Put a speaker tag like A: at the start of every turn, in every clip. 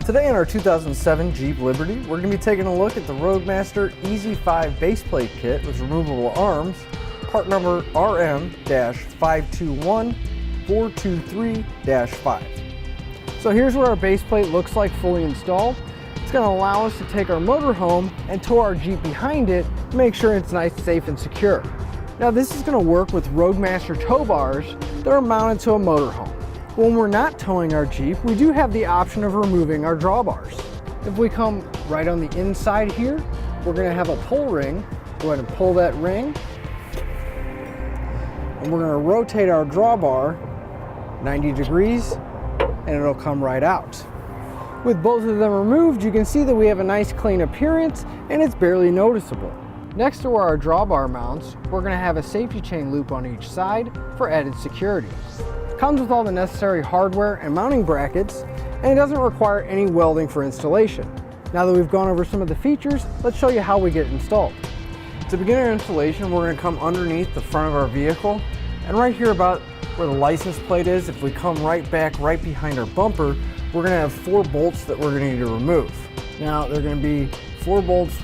A: Today in our 2007 Jeep Liberty, we're going to be taking a look at the Roadmaster EZ5 baseplate kit with removable arms, part number RM-521423-5. So here's what our baseplate looks like fully installed. It's going to allow us to take our motorhome and tow our Jeep behind it to make sure it's nice, safe, and secure. Now this is going to work with Roadmaster Tow Bars that are mounted to a motorhome. When we're not towing our Jeep, we do have the option of removing our drawbars. If we come right on the inside here, we're going to have a pull ring. Go ahead and pull that ring. And we're going to rotate our drawbar 90 degrees and it'll come right out. With both of them removed, you can see that we have a nice clean appearance and it's barely noticeable. Next to where our drawbar mounts, we're going to have a safety chain loop on each side for added security. It comes with all the necessary hardware and mounting brackets, and it doesn't require any welding for installation. Now that we've gone over some of the features, let's show you how we get it installed. To begin our installation, we're going to come underneath the front of our vehicle, and right here about where the license plate is, if we come right back right behind our bumper, we're going to have 4 bolts that we're going to need to remove. Now they're going to be 4 bolts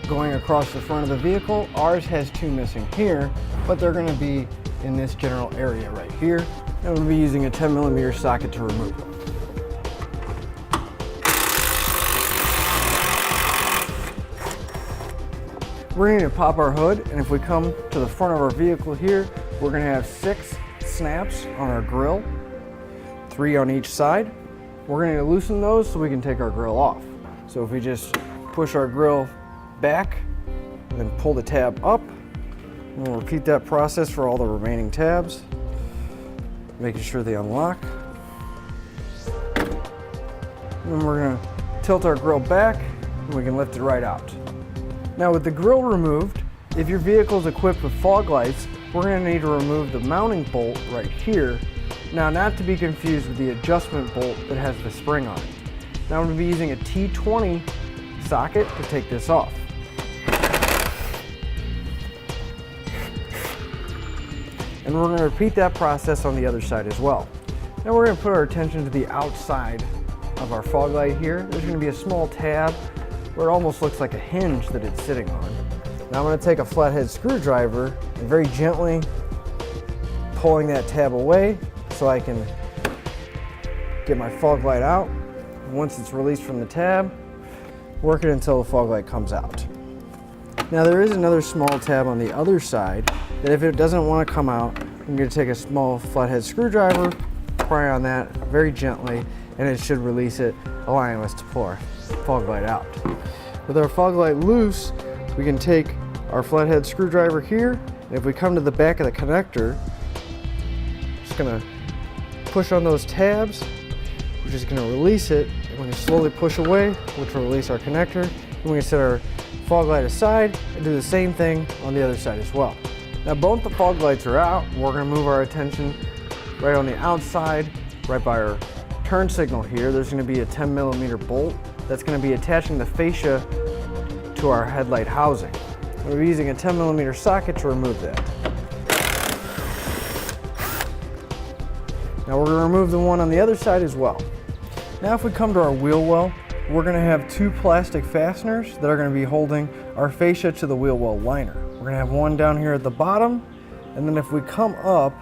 A: going across the front of the vehicle. Ours has 2 missing here, but they're going to be in this general area right here. And we'll be using a 10mm socket to remove them. We're going to pop our hood, and if we come to the front of our vehicle here, we're going to have 6 snaps on our grill, 3 on each side. We're going to loosen those so we can take our grill off. So if we just push our grill back and then pull the tab up, and we'll repeat that process for all the remaining tabs, making sure they unlock. And then we're going to tilt our grill back and we can lift it right out. Now with the grill removed, if your vehicle is equipped with fog lights, we're going to need to remove the mounting bolt right here. Now not to be confused with the adjustment bolt that has the spring on it. Now I'm going to be using a T20 socket to take this off. And we're going to repeat that process on the other side as well. Now we're going to put our attention to the outside of our fog light here. There's going to be a small tab where it almost looks like a hinge that it's sitting on. Now I'm going to take a flathead screwdriver and very gently pulling that tab away so I can get my fog light out. And once it's released from the tab, work it until the fog light comes out. Now there is another small tab on the other side that if it doesn't want to come out, I'm going to take a small flathead screwdriver, pry on that very gently, and it should release it, allowing us to pull our fog light out. With our fog light loose, we can take our flathead screwdriver here, and if we come to the back of the connector, just going to push on those tabs, we're just going to release it, and we can slowly push away, which will release our connector, and we can set our fog light aside and do the same thing on the other side as well. Now both the fog lights are out. We're going to move our attention right on the outside, right by our turn signal here. There's going to be a 10mm bolt that's going to be attaching the fascia to our headlight housing. We'll be using a 10mm socket to remove that. Now we're going to remove the one on the other side as well. Now if we come to our wheel well, we're going to have 2 plastic fasteners that are going to be holding our fascia to the wheel well liner. We're going to have one down here at the bottom, and then if we come up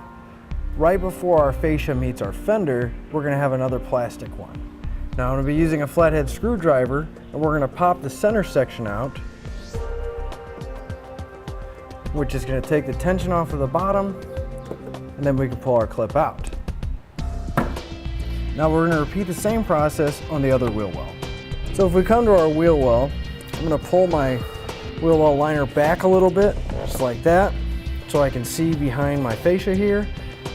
A: right before our fascia meets our fender, we're going to have another plastic one. Now I'm going to be using a flathead screwdriver, and we're going to pop the center section out, which is going to take the tension off of the bottom, and then we can pull our clip out. Now we're going to repeat the same process on the other wheel well. So if we come to our wheel well, I'm going to pull my wheel well liner back a little bit, just like that, so I can see behind my fascia here,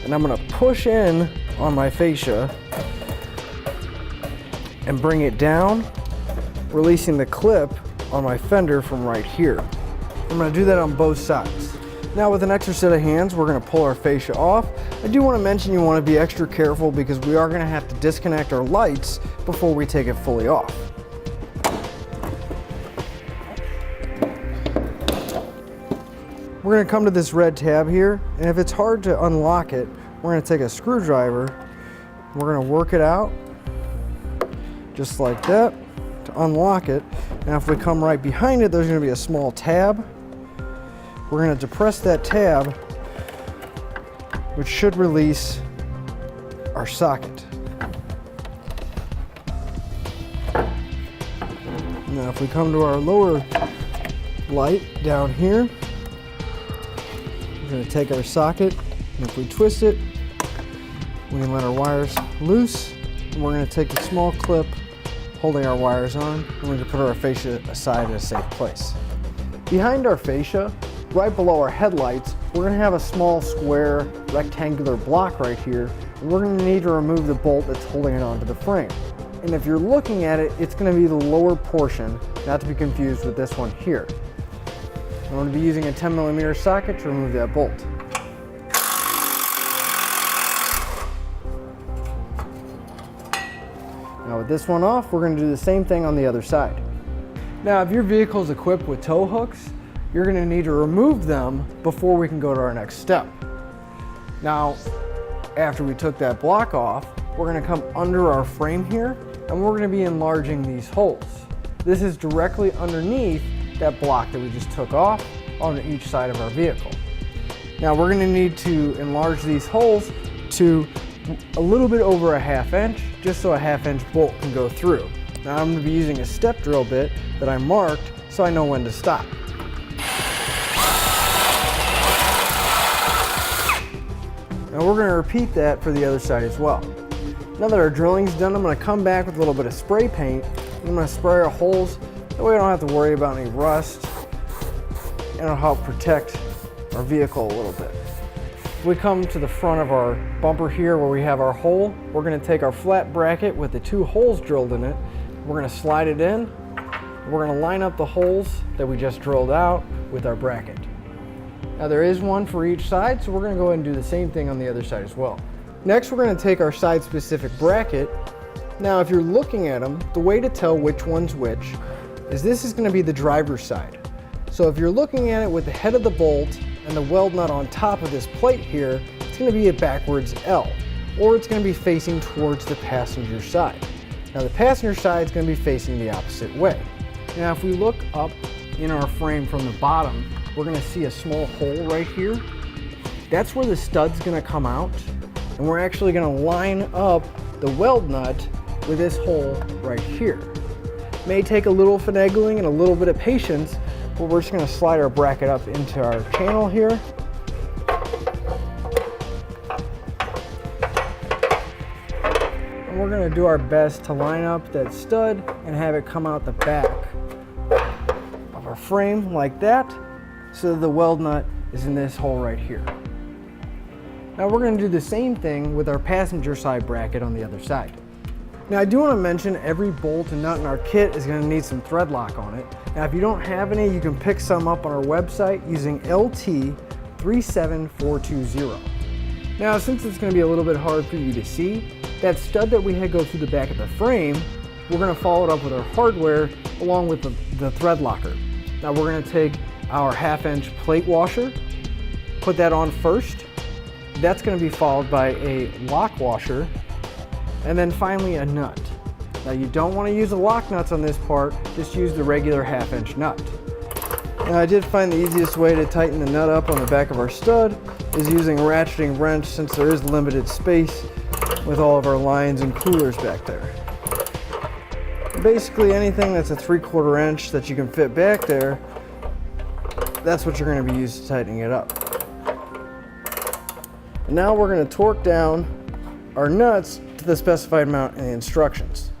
A: and I'm going to push in on my fascia and bring it down, releasing the clip on my fender from right here. I'm going to do that on both sides. Now with an extra set of hands, we're going to pull our fascia off. I do want to mention you want to be extra careful because we are going to have to disconnect our lights before we take it fully off. We're going to come to this red tab here, and if it's hard to unlock it, we're going to take a screwdriver, we're going to work it out, just like that to unlock it. Now if we come right behind it, there's going to be a small tab. We're going to depress that tab, which should release our socket. Now if we come to our lower light down here, we're going to take our socket, and if we twist it, we can let our wires loose, and we're going to take the small clip holding our wires on, and we're going to put our fascia aside in a safe place. Behind our fascia, right below our headlights, we're going to have a small square rectangular block right here, and we're going to need to remove the bolt that's holding it onto the frame. And if you're looking at it, it's going to be the lower portion, not to be confused with this one here. I'm going to be using a 10mm socket to remove that bolt. Now with this one off, we're going to do the same thing on the other side. Now if your vehicle is equipped with tow hooks, you're going to need to remove them before we can go to our next step. Now, after we took that block off, we're going to come under our frame here, and we're going to be enlarging these holes. This is directly underneath that block that we just took off on each side of our vehicle. Now we're going to need to enlarge these holes to a little bit over a 1/2 inch, just so a 1/2 inch bolt can go through. Now I'm going to be using a step drill bit that I marked so I know when to stop. Now we're going to repeat that for the other side as well. Now that our drilling's done, I'm going to come back with a little bit of spray paint, and I'm going to spray our holes. That way we don't have to worry about any rust, and it'll help protect our vehicle a little bit. If we come to the front of our bumper here where we have our hole, we're going to take our flat bracket with the 2 holes drilled in it. We're going to slide it in. We're going to line up the holes that we just drilled out with our bracket. Now there is one for each side, so we're going to go ahead and do the same thing on the other side as well. Next, we're going to take our side-specific bracket. Now if you're looking at them, the way to tell which one's which is this is going to be the driver's side. So if you're looking at it with the head of the bolt and the weld nut on top of this plate here, it's going to be a backwards L, or it's going to be facing towards the passenger side. Now the passenger side is going to be facing the opposite way. Now if we look up in our frame from the bottom, we're going to see a small hole right here. That's where the stud's going to come out, and we're actually going to line up the weld nut with this hole right here. It may take a little finagling and a little bit of patience, but we're just going to slide our bracket up into our channel here. And we're going to do our best to line up that stud and have it come out the back of our frame like that, so the weld nut is in this hole right here. Now we're going to do the same thing with our passenger side bracket on the other side. Now I do want to mention every bolt and nut in our kit is going to need some thread lock on it. Now if you don't have any, you can pick some up on our website using LT37420. Now since it's going to be a little bit hard for you to see, that stud that we had go through the back of the frame, we're going to follow it up with our hardware along with the thread locker. Now we're going to take our 1/2 inch plate washer, put that on first. That's going to be followed by a lock washer, and then finally a nut. Now you don't want to use the lock nuts on this part, just use the regular 1/2 inch nut. Now I did find the easiest way to tighten the nut up on the back of our stud is using a ratcheting wrench, since there is limited space with all of our lines and coolers back there. Basically anything that's a 3/4 inch that you can fit back there, that's what you're going to be used to tightening it up. And now we're going to torque down our nuts to the specified amount in the instructions.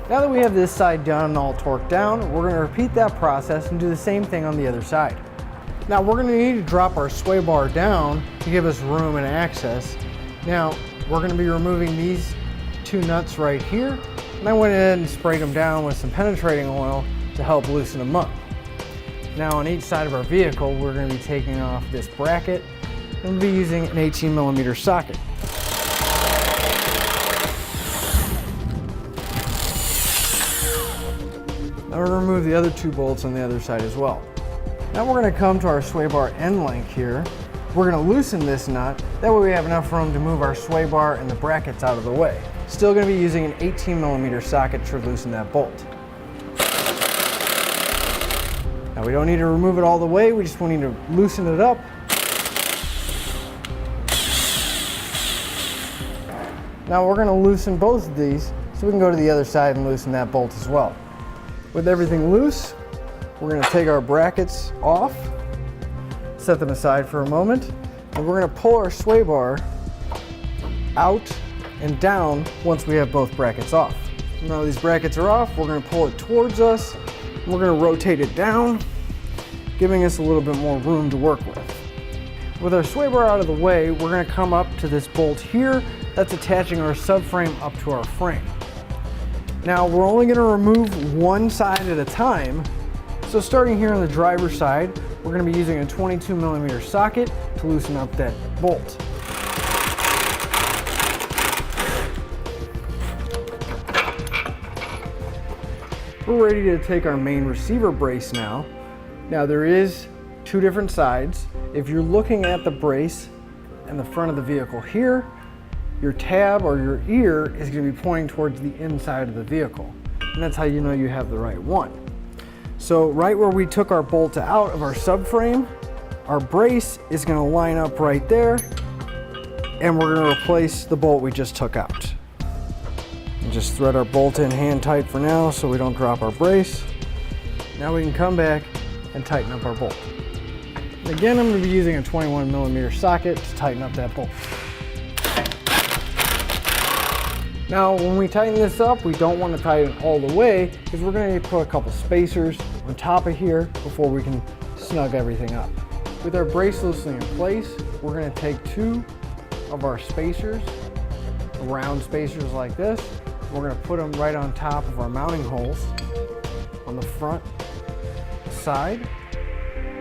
A: Now that we have this side done and all torqued down, we're going to repeat that process and do the same thing on the other side. Now we're going to need to drop our sway bar down to give us room and access. Now we're going to be removing these 2 nuts right here, and I went ahead and sprayed them down with some penetrating oil to help loosen them up. Now on each side of our vehicle, we're going to be taking off this bracket, and we'll be using an 18mm socket. Now we're going to remove the other 2 bolts on the other side as well. Now we're going to come to our sway bar end link here, We're gonna loosen this nut. That way we have enough room to move our sway bar and the brackets out of the way. Still gonna be using an 18mm socket to loosen that bolt. Now we don't need to remove it all the way, we just need to loosen it up. Now we're gonna loosen both of these so we can go to the other side and loosen that bolt as well. With everything loose, we're gonna take our brackets off, set them aside for a moment, and we're gonna pull our sway bar out and down once we have both brackets off. Now these brackets are off, we're gonna pull it towards us, and we're gonna rotate it down, giving us a little bit more room to work with. With our sway bar out of the way, we're gonna come up to this bolt here that's attaching our subframe up to our frame. Now we're only gonna remove one side at a time, so starting here on the driver's side, we're gonna be using a 22mm socket to loosen up that bolt. We're ready to take our main receiver brace now. Now there is two different sides. If you're looking at the brace in the front of the vehicle here, your tab or your ear is going to be pointing towards the inside of the vehicle. And that's how you know you have the right one. So right where we took our bolt out of our subframe, our brace is going to line up right there, and we're going to replace the bolt we just took out. And just thread our bolt in hand tight for now so we don't drop our brace. Now we can come back and tighten up our bolt. Again, I'm going to be using a 21mm socket to tighten up that bolt. Now, when we tighten this up, we don't want to tighten all the way because we're going to put a couple spacers on top of here before we can snug everything up. With our brace loosely in place, we're going to take two of our spacers, round spacers like this. We're going to put them right on top of our mounting holes on the front side,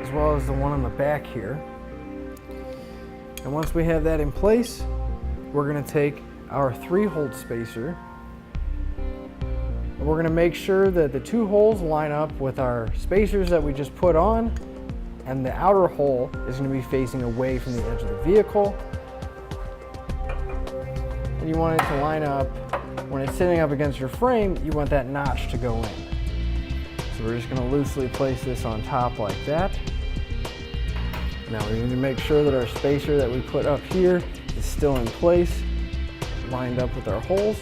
A: as well as the one on the back here. And once we have that in place, we're going to take our 3-hole spacer, and we're going to make sure that the 2 holes line up with our spacers that we just put on, and the outer hole is going to be facing away from the edge of the vehicle. And you want it to line up, when it's sitting up against your frame, you want that notch to go in. So we're just going to loosely place this on top like that. Now we need to make sure that our spacer that we put up here is still in place, lined up with our holes,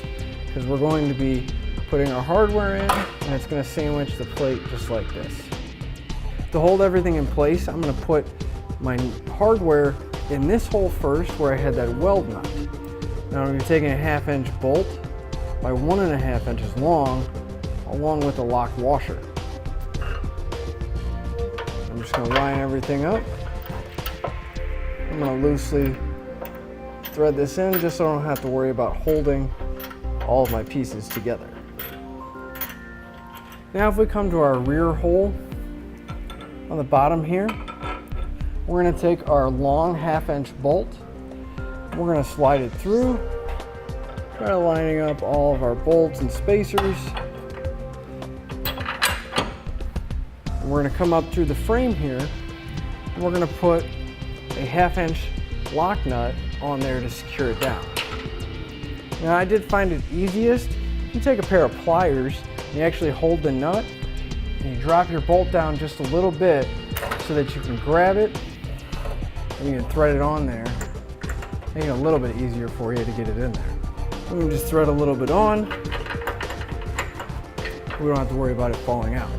A: because we're going to be putting our hardware in, and it's going to sandwich the plate just like this. To hold everything in place, I'm going to put my hardware in this hole first where I had that weld nut. Now I'm going to be taking a 1/2 inch bolt by 1.5 inches long, along with a lock washer. I'm just going to line everything up. I'm going to loosely thread this in just so I don't have to worry about holding all of my pieces together. Now if we come to our rear hole on the bottom here, we're going to take our long 1/2 inch bolt, we're going to slide it through, try lining up all of our bolts and spacers. And we're going to come up through the frame here, and we're going to put a 1/2 inch lock nut on there to secure it down. Now I did find it easiest, you take a pair of pliers and you actually hold the nut and you drop your bolt down just a little bit so that you can grab it and you can thread it on there, making it a little bit easier for you to get it in there. We can just thread a little bit on, we don't have to worry about it falling out.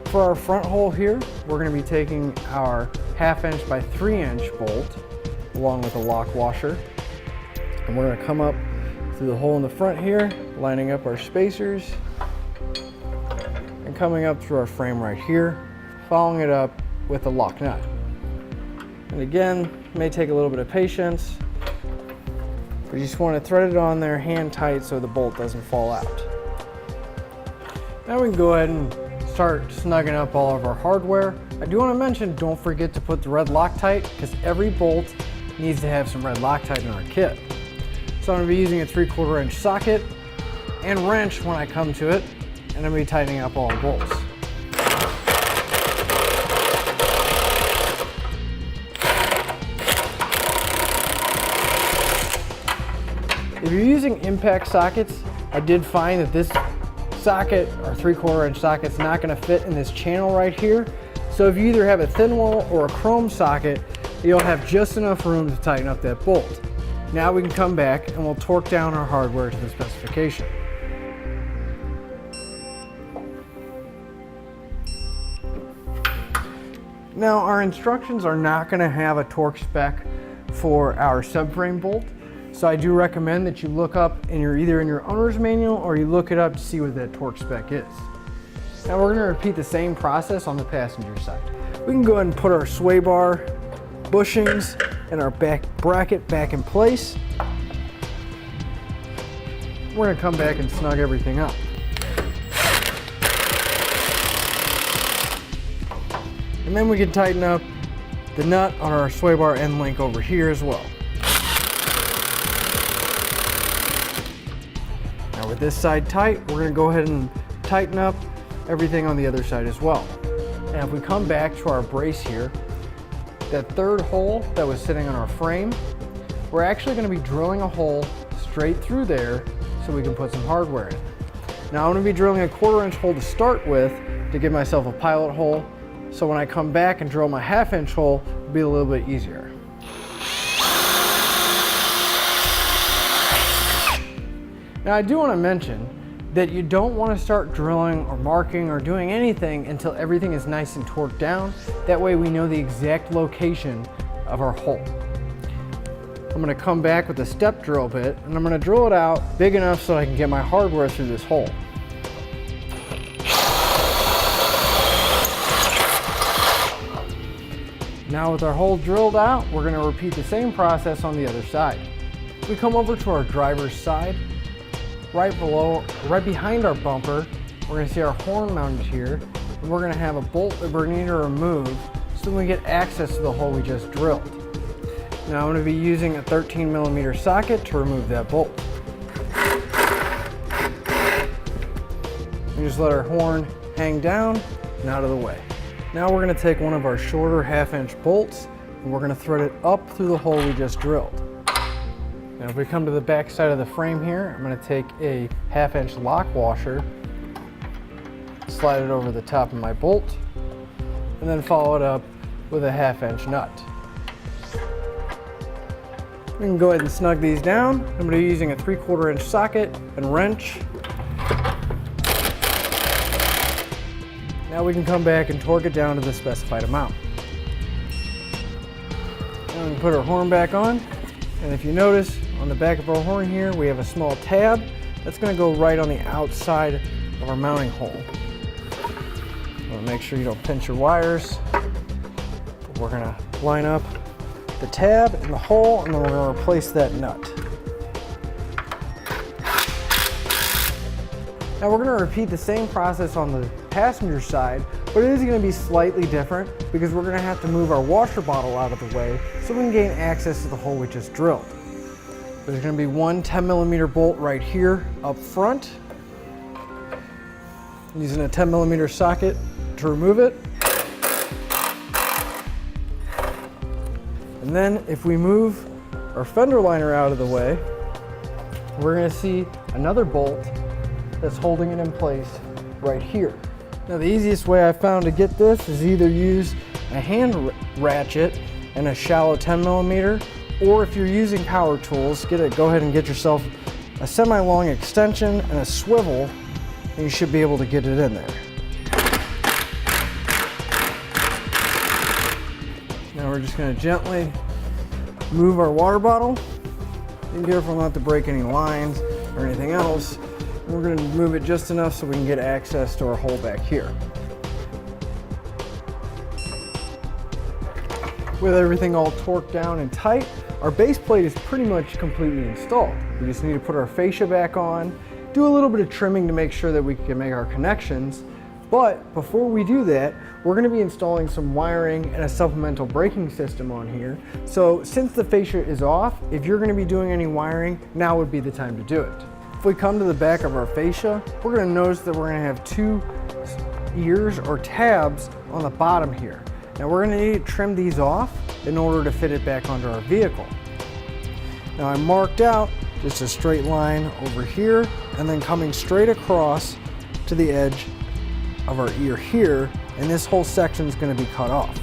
A: For our front hole here, we're going to be taking our 1/2 inch by 3 inch bolt along with a lock washer, and we're going to come up through the hole in the front here, lining up our spacers and coming up through our frame right here, following it up with a lock nut. And again, it may take a little bit of patience, but you just want to thread it on there hand tight so the bolt doesn't fall out. Now we can go ahead and start snugging up all of our hardware. I do want to mention, don't forget to put the red Loctite, because every bolt needs to have some red Loctite in our kit. So I'm going to be using a 3/4 inch socket and wrench when I come to it, and I'm going to be tightening up all the bolts. If you're using impact sockets, I did find that this socket or 3/4 inch socket is not going to fit in this channel right here. So if you either have a thin wall or a chrome socket, you'll have just enough room to tighten up that bolt. Now we can come back and we'll torque down our hardware to the specification. Now our instructions are not going to have a torque spec for our subframe bolt, so I do recommend that you look up either in your owner's manual or you look it up to see what that torque spec is. Now we're going to repeat the same process on the passenger side. We can go ahead and put our sway bar bushings and our back bracket back in place. We're going to come back and snug everything up. And then we can tighten up the nut on our sway bar end link over here as well. Now with this side tight, we're going to go ahead and tighten up everything on the other side as well. And if we come back to our brace here, that third hole that was sitting on our frame, we're actually going to be drilling a hole straight through there so we can put some hardware in. Now I'm going to be drilling a 1/4 inch hole to start with to give myself a pilot hole, so when I come back and drill my 1/2 inch hole, it'll be a little bit easier. Now I do want to mention that you don't want to start drilling or marking or doing anything until everything is nice and torqued down. That way we know the exact location of our hole. I'm going to come back with a step drill bit and I'm going to drill it out big enough so I can get my hardware through this hole. Now with our hole drilled out, we're going to repeat the same process on the other side. We come over to our driver's side. Right behind our bumper, we're going to see our horn mounted here, and we're going to have a bolt that we're going to need to remove so we get access to the hole we just drilled. Now I'm going to be using a 13mm socket to remove that bolt. We just let our horn hang down and out of the way. Now we're going to take one of our shorter 1/2 inch bolts and we're going to thread it up through the hole we just drilled. Now if we come to the back side of the frame here, I'm going to take a 1/2 inch lock washer, slide it over the top of my bolt, and then follow it up with a 1/2 inch nut. We can go ahead and snug these down. I'm going to be using a 3/4 inch socket and wrench. Now we can come back and torque it down to the specified amount. Now we can put our horn back on, and if you notice on the back of our horn here we have a small tab that's going to go right on the outside of our mounting hole. Make sure you don't pinch your wires. We're going to line up the tab in the hole and then we're going to replace that nut. Now we're going to repeat the same process on the passenger side, but it is going to be slightly different because we're going to have to move our washer bottle out of the way so we can gain access to the hole we just drilled. There's going to be one 10mm bolt right here up front. I'm using a 10mm socket to remove it. And then if we move our fender liner out of the way, we're going to see another bolt that's holding it in place right here. Now the easiest way I found to get this is either use a hand ratchet and a shallow 10mm, or if you're using power tools, go ahead and get yourself a semi-long extension and a swivel, and you should be able to get it in there. Now we're just going to gently move our water bottle. Be careful not to break any lines or anything else. We're going to move it just enough so we can get access to our hole back here. With everything all torqued down and tight, our base plate is pretty much completely installed. We just need to put our fascia back on, do a little bit of trimming to make sure that we can make our connections. But before we do that, we're going to be installing some wiring and a supplemental braking system on here. So since the fascia is off, if you're going to be doing any wiring, now would be the time to do it. If we come to the back of our fascia, we're going to notice that we're going to have two ears or tabs on the bottom here. Now we're going to need to trim these off in order to fit it back onto our vehicle. Now I marked out just a straight line over here, and then coming straight across to the edge of our ear here, and this whole section is going to be cut off.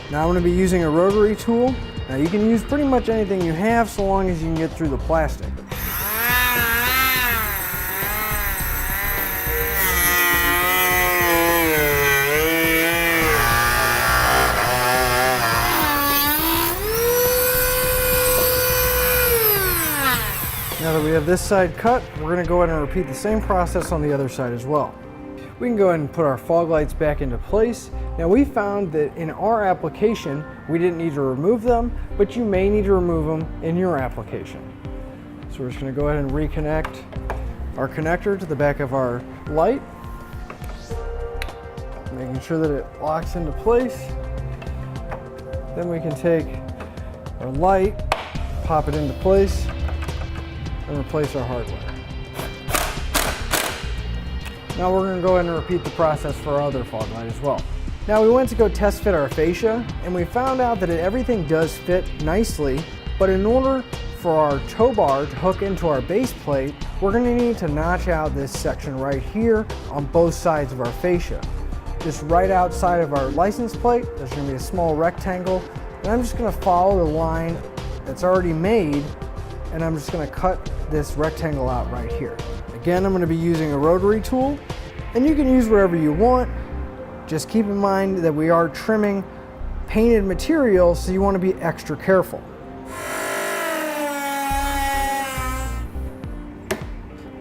A: Now I'm going to be using a rotary tool. Now you can use pretty much anything you have so long as you can get through the plastic. Now that we have this side cut, we're going to go ahead and repeat the same process on the other side as well. We can go ahead and put our fog lights back into place. Now we found that in our application, we didn't need to remove them, but you may need to remove them in your application. So we're just going to go ahead and reconnect our connector to the back of our light, making sure that it locks into place. Then we can take our light, pop it into place, and replace our hardware. Now we're going to go ahead and repeat the process for our other fog light as well. Now we went to go test fit our fascia, and we found out that everything does fit nicely, but in order for our tow bar to hook into our base plate, we're going to need to notch out this section right here on both sides of our fascia. Just right outside of our license plate, there's going to be a small rectangle, and I'm just going to follow the line that's already made, and I'm just going to cut this rectangle out right here. Again, I'm going to be using a rotary tool, and you can use whatever you want. Just keep in mind that we are trimming painted material, so you want to be extra careful.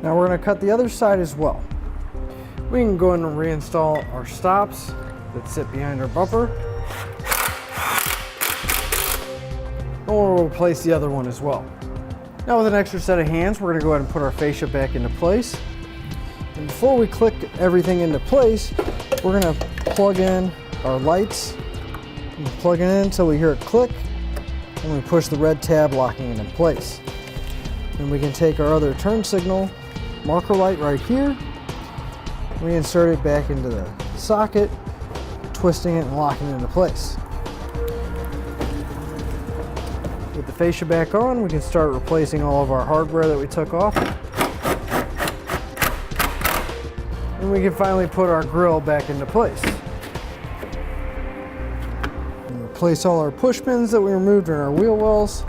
A: Now we're going to cut the other side as well. We can go ahead and reinstall our stops that sit behind our bumper. And we'll replace the other one as well. Now with an extra set of hands, we're going to go ahead and put our fascia back into place. And before we click everything into place, we're going to plug in our lights. And plug it in until we hear it click, and we push the red tab, locking it in place. And we can take our other turn signal marker light right here, reinsert it back into the socket, twisting it and locking it into place. With the fascia back on, we can start replacing all of our hardware that we took off. And we can finally put our grill back into place. And replace all our push pins that we removed in our wheel wells.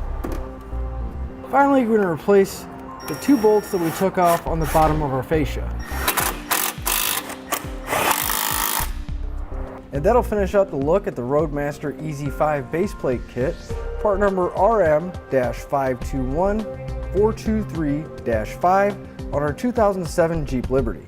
A: Finally, we're going to replace the 2 bolts that we took off on the bottom of our fascia. And that'll finish up the look at the Roadmaster Easy 5 base plate kit, part number RM-521423-5 on our 2007 Jeep Liberty.